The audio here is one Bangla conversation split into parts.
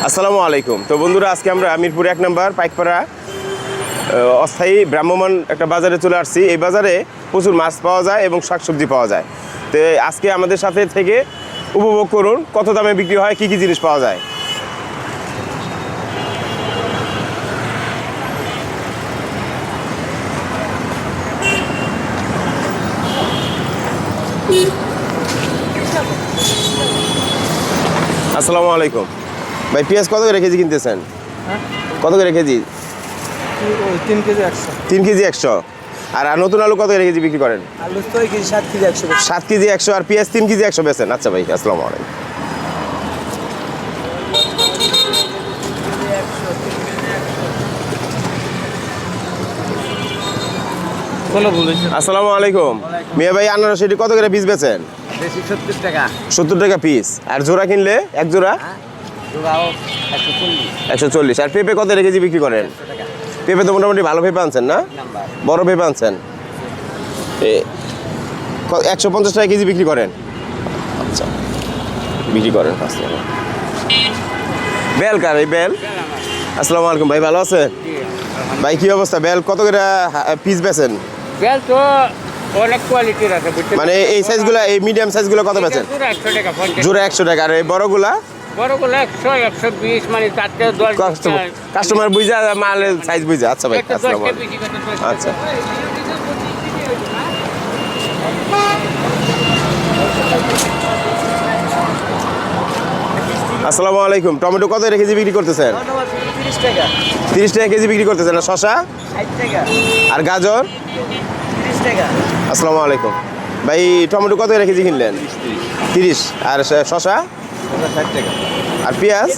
আসসালামু আলাইকুম। তো বন্ধুরা, আজকে আমরা মিরপুর 1 নম্বর পাইকপাড়া অস্থায়ী ভ্রাম্যমাণ একটা বাজারে চলে আসছি। এই বাজারে প্রচুর মাছ পাওয়া যায় এবং শাকসবজি পাওয়া যায়। তো আজকে আমাদের সাথে থেকে উপভোগ করুন কত দামে বিক্রি হয়, কী কী জিনিস পাওয়া যায়। আসসালামু আলাইকুম ভাই, পেঁয়াজ কত করে কেজি কিনতেছেন? কত করে কেজি? 3 কেজি 100। 3 কেজি 100। আর নতুন আলু কত করে কেজি বিক্রি করেন? আলু তো কেজি 7 কেজি 100। 7 কেজি 100 আর পেঁয়াজ 3 কেজি 100 বেচেন। আচ্ছা ভাই, আসসালামু আলাইকুম। আসসালামু আলাইকুম। মিয়া ভাই, আনারস এটি কত করে পিস বেচেন? 70 টাকা। 70 টাকা পিস। আর জোড়া কিনলে এক জোড়া জোড়াও 140। 140। আর পেঁপে কত কেজি বিক্রি করেন? পেঁপে তো মোটামুটি ভালো পেঁপে আনছেন না? বড় পেঁপে আনছেন। 150 টাকা কেজি বিক্রি করেন। আচ্ছা, বিক্রি করেন 5 টাকা। বেল কার এই বেল? আসসালামু আলাইকুম ভাই, ভালো আছেন? ভাই কি অবস্থা? বেল কত করে পিস বেচেন? বেল তো অনেক কোয়ালিটির আছে, বুঝছেন? মানে এই সাইজগুলো, এই মিডিয়াম সাইজগুলো কত বেচেন? জোড়া 100 টাকা। 50 জোড়া 100 টাকা। আর এই বড়গুলা? বড়গুলো 100 120, মানে তাতে 10 কাস্টমার বুঝা মালের সাইজ বুঝা। আচ্ছা ভাই, আসসালামু আলাইকুম। আচ্ছা, আসসালামু আলাইকুম। টমেটো কত কেজি বিক্রি করতেছেন? 30 টাকা। 30 টাকা কেজি বিক্রি করতেছেন। আর শশা? 60 টাকা। আর গাজর? 30 টাকা। আসসালামু আলাইকুম ভাই, টমেটো কত কেজি কিনলেন? 30। আর শশা? 60 টাকা। আর পেঁয়াজ?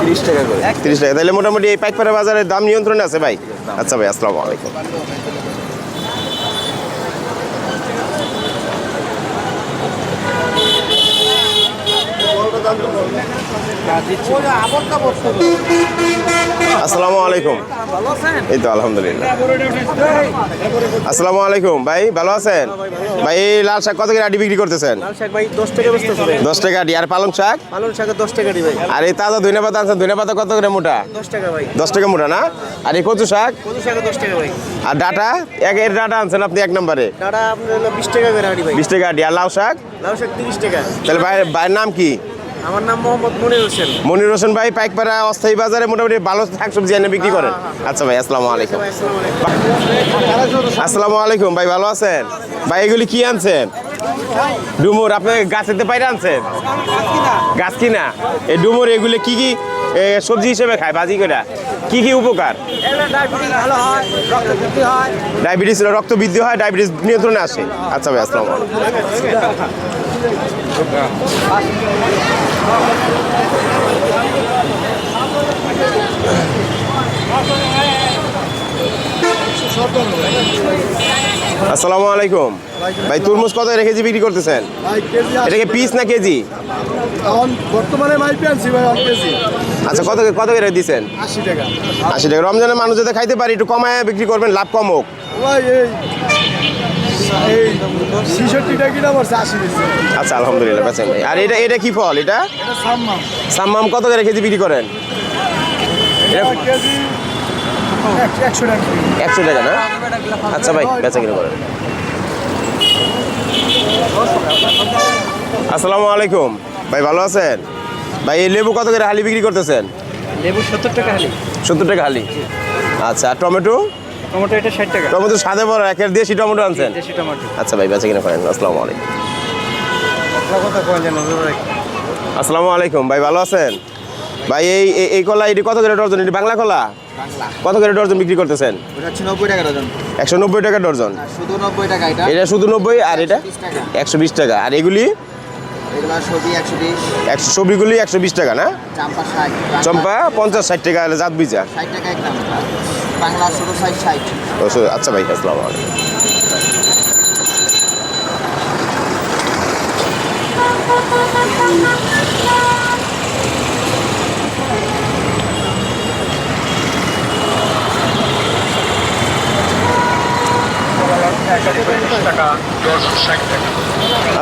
30 টাকা করে। 30 টাকা। তাহলে মোটামুটি এই পাইকপাড়া বাজারের দাম নিয়ন্ত্রণে আছে ভাই। আচ্ছা ভাই, আসসালামু আলাইকুম। আসসালামু আলাইকুম। এই তো আলহামদুলিল্লাহ। আসসালামু আলাইকুম ভাই, ভালো আছেন? ভাই এই লাল শাক কত করে আটি বিক্রি করতেছেন? লাল শাক ভাই 10 টাকা বেচতেছে ভাই। 10 টাকা আটি। আর পালং শাক? পালং শাক 10 টাকা দি ভাই। আর এই তাজা ধনিয়া পাতা আনছেন, ধনিয়া পাতা কত করে মোটা? 10 টাকা ভাই। 10 টাকা মোটা না? আর এই কচু শাক? কত শাক 10 টাকা ভাই। আর ডাটা? এর ডাটা আনছেন আপনি 1 নম্বরে? ডাটা আপনার হলো 20 টাকা করে আড়ি ভাই। 20 টাকা আটি। আর লাউ শাক? লাউ শাক 30 টাকা। তাহলে ভাইয়ের নাম কি? আমার নাম মোহাম্মদ মনির হোসেন। মনির হোসেন ভাই, পাইকপাড়া অস্থায়ী বাজারে মোটামুটি ভালো শাকসবজি এনে বিক্রি করেন। আচ্ছা ভাই, আসসালামু আলাইকুম। আসসালামু আলাইকুম ভাই, ভালো আছেন? ভাই এগুলি কি আনছেন? ডুমুর। আপনি গাছেতে পাইরে আনছেন? গাছ কিনা? এই ডুমুর এগুলি কি কি সবজি হিসেবে খায় ভাজি করে? কি কি উপকার? ডায়াবেটিস রক্ত বৃদ্ধি হয়, ডায়াবেটিস নিয়ন্ত্রণে আসে। আচ্ছা ভাই, আসসালামু আলাইকুম। আসসালামু আলাইকুম ভাই, তরমুজ কত কেজি বিক্রি করতেছেন? এটা কি পিস না কেজি? বর্তমানে মাইপে আনছি ভাই 1 কেজি। আচ্ছা, কত করে দিচ্ছেন? 80 টাকা। 80 টাকা। রমজানের মানুষ যাতে খাইতে পারি, একটু কমায় বিক্রি করবেন, লাভ কম হোক। ভাই এই 66 টাকা কিনা পড়ছে 80 দিচ্ছে। আচ্ছা, আলহামদুলিল্লাহ বেচেন ভাই। আর এটা কি ফল? এটা এটা সাম্মাম। সাম্মাম কত করে কেজি বিক্রি করেন? এটা কেজি 100 টাকা। 100 টাকা না? আচ্ছা ভাই, বেচা কিনে করেন। আসসালামু আলাইকুম ভাই, ভালো আছেন? ভাই এই লেবু কত করে হালি বিক্রি করতেছেন? লেবু 70 টাকা হালি। 70 টাকা হালি। আচ্ছা, আর টমেটো? টমেটো এটা 60 টাকা। টমেটো সাদে বড় একের দেশি টমেটো আনছেন? দেশি টমেটো। আচ্ছা ভাই, বেচা কিনে করেন। আসসালামু আলাইকুম। কথা কোন জানো ভাই? আসসালামু আলাইকুম ভাই, ভালো আছেন? ভাই এই কলা এটি কত করে ডর্জন? এটি বাংলা কলা? বাংলা। কত করে ডর্জন বিক্রি করতেছেন? ওটা 90 টাকা ডজন। 190 টাকা ডর্জন। শুধু 90 টাকা এটা। এটা শুধু 90। আর এটা 120 টাকা। 120 টাকা। আর এগুলি? এগুলা সবই 120। সবজিগুলি 120 টাকা না? চাম্পা 60। চম্পা 50-60 টাকা। হলে জাত বীজা 60 টাকা একদম। বাংলা ছোট সাইজ 60। আচ্ছা ভাই, আসসালামু আলাইকুম।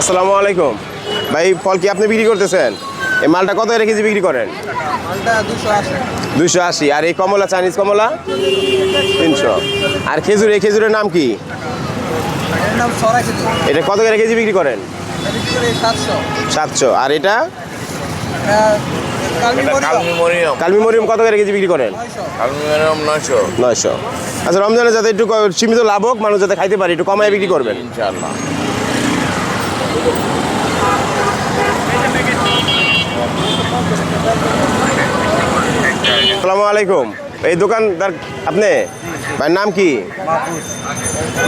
আসসালামু আলাইকুম ভাই, ফল কি আপনি বিক্রি করতেছেন? এই মালটা কত করে কেজি বিক্রি করেন? মালটা 280। 280। আর এই কমলা, চাইনিজ কমলা 300। আর খেজুর, এই খেজুরের নাম কি? এর নাম সরাই খেজুর। এটা কত করে কেজি বিক্রি করেন? এটা বিক্রি করে 700। 700। আর এটা কালমি মরিয়ম কালমি মরিয়ম কত করে কেজি বিক্রি করেন? 900। 900। আচ্ছা, রমজানে যাতে একটু সীমিত লাভ হোক, মানুষ যাতে খাইতে পারে, একটু কমায় বিক্রি করবেন ইনশাআল্লাহ। আসসালামু আলাইকুম। এই দোকানদার আপনি? ভাইয়ের নাম কি?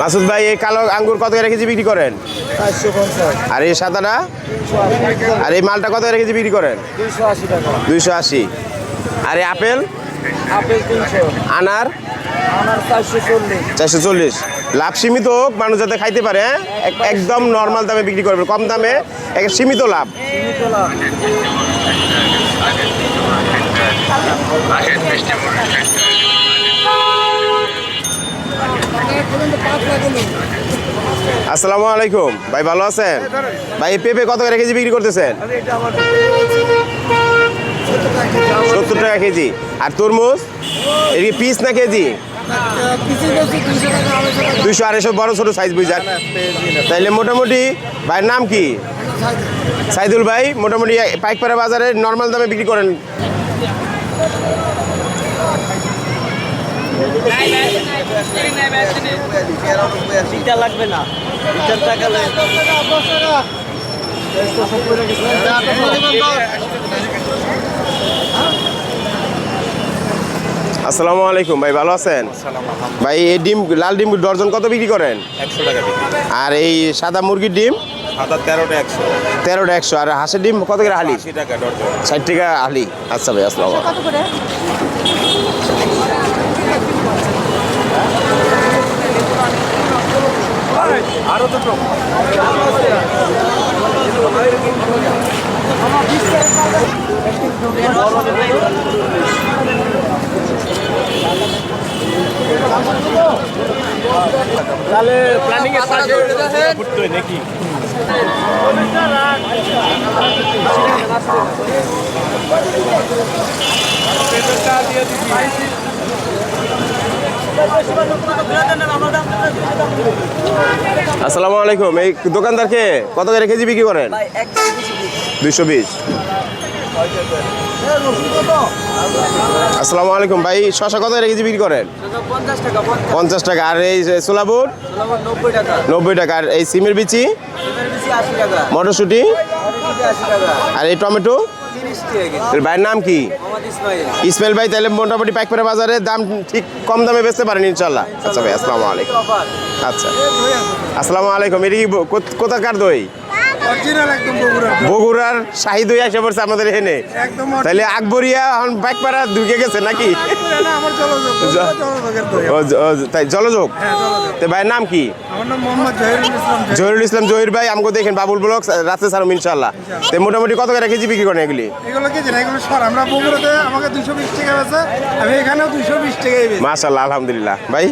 মাসুদ ভাই, এই কালো আঙ্গুর কত করে কেজি বিক্রি করেন? 450। আর এই সাদাটা? আর এই মালটা কত করে কেজি বিক্রি করেন? 280 টাকা। 280। আর এই আপেল? আপেল 300। আনার? আনার 440। 440। লাভ সীমিত হোক, মানুষ যাতে খাইতে পারে, হ্যাঁ? একদম নর্মাল দামে বিক্রি করবে, কম দামে, এক সীমিত লাভ। আসসালামু আলাইকুম ভাই, ভালো আছেন? ভাই এই পেঁপে কত করে কেজি বিক্রি করতেছেন? 70 টাকা কেজি। আর তরমুজ? এর কি পিস না কেজি? 200 250 বড় ছোট সাইজ বুঝাক। তাইলে মোটামুটি ভাইয়ের নাম কি? সাইদুল ভাই, মোটামুটি পাইকপাড়া বাজারে নর্মাল দামে বিক্রি করেন। লাগবে না। আসসালামু আলাইকুম ভাই, ভালো আছেন? ভাই এই ডিম, লাল ডিম ডর্জন কত বিক্রি করেন? 100 টাকা বিক্রি। আর এই সাদা মুরগির ডিম? সাদা 13টা 100। 13টা 100। আর হাঁসের ডিম কত করে হালি? 80 টাকা ডজন। 60 টাকা হালি। আচ্ছা ভাই, আসসালামু আলাইকুম। আরো তো তাহলে প্ল্যানিং এর সাথে ঘুরতে হয় নাকি? আসসালামু আলাইকুম। এই দোকানদারকে কত করে কেজি বিক্রি করেন? 220। আসসালামু আলাইকুম ভাই, শশা কত করে কেজি বিক্রি করেন? 50 টাকা। 50 টাকা। আর এই সোলাবুট? 90 টাকা। 90 টাকা। আর এই সিমের বিচি? এটার বেশি 80 টাকা। মটরশুঁটি? 80 টাকা। আর এই টমেটো? 30 টাকা। এর ভাইয়ের নাম কি? মোহাম্মদ ইসমাইল। ইসমাইল ভাই, তাহলে মোটামুটি পাইকপাড়া বাজারে দাম ঠিক কম দামে বেচতে পারেন ইনশাল্লাহ। আচ্ছা ভাই, আসসালামু আলাইকুম। অফার। আচ্ছা, আসসালামু আলাইকুম। এটা কি কোথাকার দই? অরিজিনাল একদম বগুড়া। বগুড়ার শাহী দই আসে পড়ছে আমাদের এখানে। একদম তাহলে আকবরিয়া এখন পাইকপাড়া ঢুকে গেছে নাকি? আমার জলযোগ। জলযোগের দই। তাই জলযোগ। হ্যাঁ, জলযোগ। তো ভাইয়ের নাম কি? আমার নাম মোহাম্মদ জহিরুল ইসলাম। জহিরুল ইসলাম জহির ভাই, আমাকে দেখেন বাবুল ব্লক রাতে ছাড়ুম ইনশাল্লাহ। তো মোটামুটি কত করে কেজি বিক্রি করেন এগুলি? এগুলো কি জানা, এগুলো সর আমরা বগুড়াতে আমাকে 220 টাকা বেচে, আমি এখানেও 220 টাকাই বেচি। মাশাআল্লাহ, আলহামদুলিল্লাহ। ভাই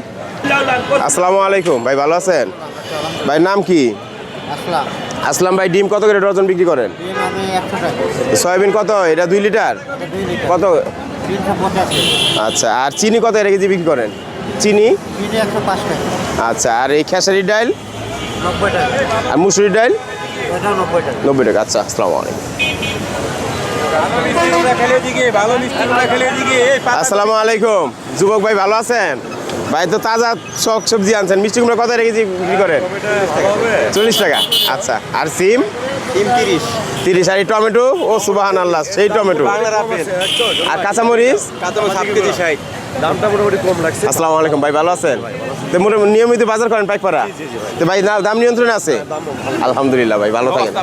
আসসালামু আলাইকুম ভাই, ভালো আছেন? ভাইয়ের নাম কি? আসলাম। আসলাম ভাই, ডিম কত করে ডজন বিক্রি করেন? আমি 100 টাকা। সয়াবিন কত? এটা 2 লিটার কত? 385। আচ্ছা, আর চিনি কত করে কেজি বিক্রি করেন? চিনি? চিনি 105 টাকা। আচ্ছা, আর এই খেসারির ডাল? 90 টাকা। আর মুসুরির ডাল? এটা 90 টাকা। 90 টাকা। আচ্ছা, আসসালামু আলাইকুম। আসসালামু আলাইকুম যুবক ভাই, ভালো আছেন? ভাই তো তাজা শাক সবজি আনছেন। মিষ্টি কুমড়া কত করে কেজি বিক্রি করেন? 40 টাকা। আচ্ছা, আর সিম? 30। আর এই টমেটো? ও সুবহানাল্লাহ, সেই টমেটো। আর কাঁচামরিচ? দামটা মোটামুটি কম লাগছে। আসসালামু আলাইকুম ভাই, ভালো আছেন? তো মোটামুটি নিয়মিত বাজার করেন পাইকপাড়া? তো ভাই দাম নিয়ন্ত্রণে আছে? আলহামদুলিল্লাহ ভাই, ভালো থাকেন।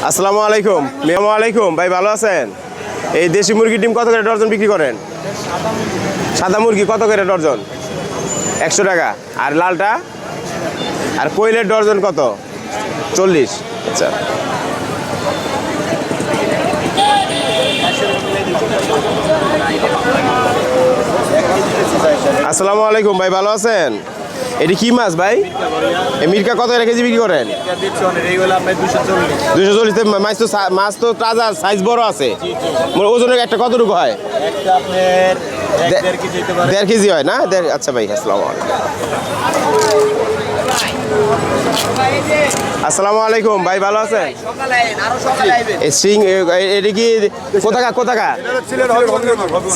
আসসালামু আলাইকুম। আসসালামু আলাইকুম ভাই, ভালো আছেন? এই দেশি মুরগির ডিম কত করে ডর্জন বিক্রি করেন? সাদা মুরগি কত করে ডর্জন? 100 টাকা। আর লালটা? আর কোয়েলের ডর্জন কত? 40। আচ্ছা, আসসালামু আলাইকুম ভাই, ভালো আছেন? এটি কি মাছ ভাই? এই মিরকা কত করে কেজি বিক্রি করেন? এইগুলো আপনার 240 240। মাছ তো তাজা, সাইজ বড় আছে। ওজনের একটা কতটুকু হয়? একটা আপনার 1.5 কেজি হতে পারে। 1.5 কেজি হয় না? আচ্ছা ভাই, আসসালামু আলাইকুম। আসসালামু আলাইকুম ভাই, ভালো আছেন? এই সিং এটা কি কোথাকার?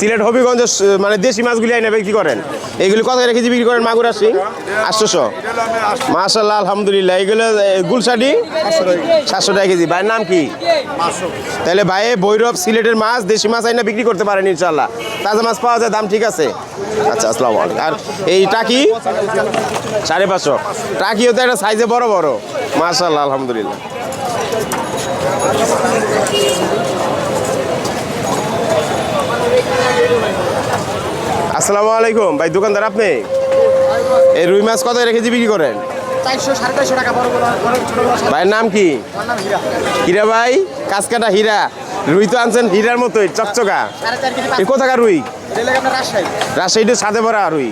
সিলেট হবিগঞ্জ, মানে দেশি মাছগুলি আইনা বিক্রি করেন। এইগুলি কত করে কেজি বিক্রি করেন? মাগুরা সিং 800। মাশাআল্লাহ, আলহামদুলিল্লাহ। এইগুলো গুলশাটি 700 টাকা কেজি। ভাইয়ের নাম কি? তাহলে ভাই ভৈরব সিলেটের মাছ, দেশি মাছ আইনা বিক্রি করতে পারেন ইনশাআল্লাহ। তাজা মাছ পাওয়া যায়, দাম ঠিক আছে। আচ্ছা, আসসালামু আলাইকুম। আর এই টাকি 550। টাকিও তো একটা সাইজে বড় বড়। মাশাআল্লাহ, আলহামদুলিল্লাহ। আসসালামু আলাইকুম ভাই, দোকানদার আপনি? এই রুই মাছ কত কেজি বিক্রি করেন? 400 450 টাকা বড় ছোট বড়। ভাইয়ের নাম কি? নাম হীরা। হীরা ভাই, কাঁচকাটা হীরা। রুই তো আনছেন হীরার মতোই চকচকা। 4.5 কেজি। এই কোথাকার রুই? এটা লাগে আপনার রাজশাহী। রাজশাহীতে সাথে ভরা রুই।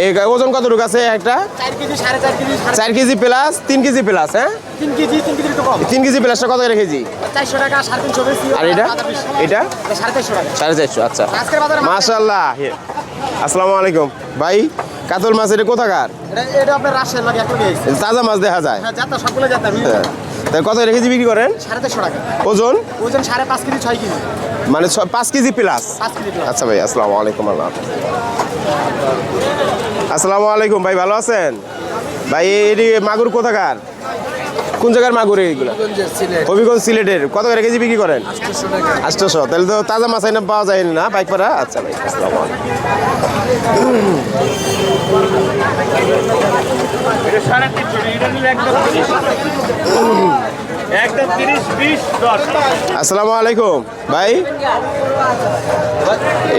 এই ওজন কতটুকু আছে একটা? 4 KG 4.5 KG. 4 KG plus 3 KG plus. হ্যাঁ, 3 কেজি তো কম। 3 কেজি প্লাসটা কত করে কেজি? 400 টাকা 350 বেশি। আর এটা? এটা 450 টাকা। 450। আচ্ছা, আজকের বাজারে মাশাআল্লাহ। আসসালামু আলাইকুম ভাই, কাতল মাছ এটা কোথাকার? এটা আপনার রাজশাহীর লাগে এক লগে আইছে। তাজা মাছ দেখা যায়। হ্যাঁ, যাতা সবগুলো যাতা। হ্যাঁ। তাই কত করে কেজি বিক্রি করেন? 450 টাকা। ওজন? ওজন 5.5 কেজি 6 কেজি। মানে 5 কেজি প্লাস। 5 KG plus. আচ্ছা ভাই, আসসালামু আলাইকুম। আল্লাহ হাফেজ। আসসালামু আলাইকুম ভাই, ভালো আছেন? ভাই এটি মাগুর কোথাকার? কোন জায়গার মাগুর এইগুলো? হবিগঞ্জ সিলেটের। কত করে কেজি বিক্রি করেন? 800। তাহলে তো তাজা মাছ আইনা পাওয়া যায় না পাইকপাড়া? আচ্ছা ভাই, আসসালামু আলাইকুম। একদম 30 20 10। আসসালামু আলাইকুম ভাই,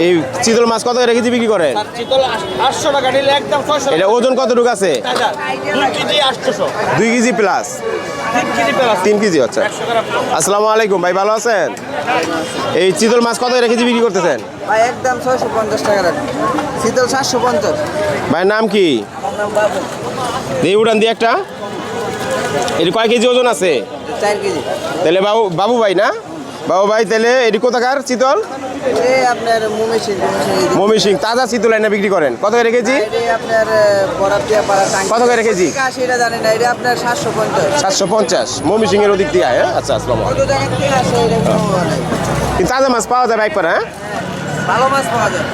এই চিতল মাছ কত করে কেজি বিক্রি করেন? চিতল 800 টাকা নিলে একদম 600। এটা ওজন কতটুকু আছে? 2 KG 800। 2 KG plus. 3 KG plus. 3 KG. আচ্ছা, আসসালামু আলাইকুম ভাই, ভালো আছেন? এই চিতল মাছ কত করে কেজি বিক্রি করতেছেন? ভাই একদম 650 টাকা রাখুন। শীতল 750। ভাইয়ের নাম কি? দিয়ে উড়ান দিয়ে একটা। এটি কয় কেজি ওজন আছে? 4 কেজি। তাহলে বাবু ভাই না? বাবু ভাই, তাহলে এটি কোথাকার চিতল? এই আপনার মুমিশিং। মমি সিং। তাজা চিতল এনে বিক্রি করেন। কত করে কেজি? এই আপনার বরাদিয়া পাড়া টাঙ্গি। কত করে কেজি? এটা জানেন না, এটা আপনার 750। 750। মমি সিং এর ওদিক দিয়ে আয়। হ্যাঁ, আচ্ছা, আসসালামু আলাইকুম। কত টাকা দিয়ে আসে এটা কোনো নাই। কিন্তু তাজা মাছ পাওয়া যায় পাইকপাড়া? হ্যাঁ, ভালো মাছ পাওয়া যায়।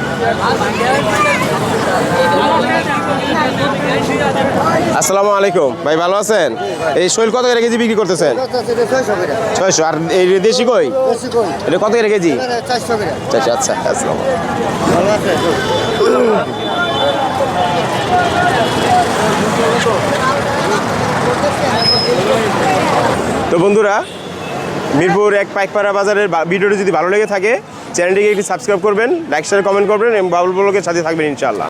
আসসালামু আলাইকুম ভাই, ভালো আছেন? এই শৈল কত করে কেজি বিক্রি করতেছেন? 600। আর এই দেশি কই? এটা কত করে কেজি? 400 করে। 400। আচ্ছা, আসসালামু আলাইকুম। তো বন্ধুরা, মিরপুর 1 পাইকপাড়া বাজারের ভিডিওটি যদি ভালো লেগে থাকে, চ্যানেলটিকে একটি সাবস্ক্রাইব করবেন, লাইক শেয়ার কমেন্ট করবেন এবং বাবুল ব্লগের সাথে থাকবেন ইনশাআল্লাহ।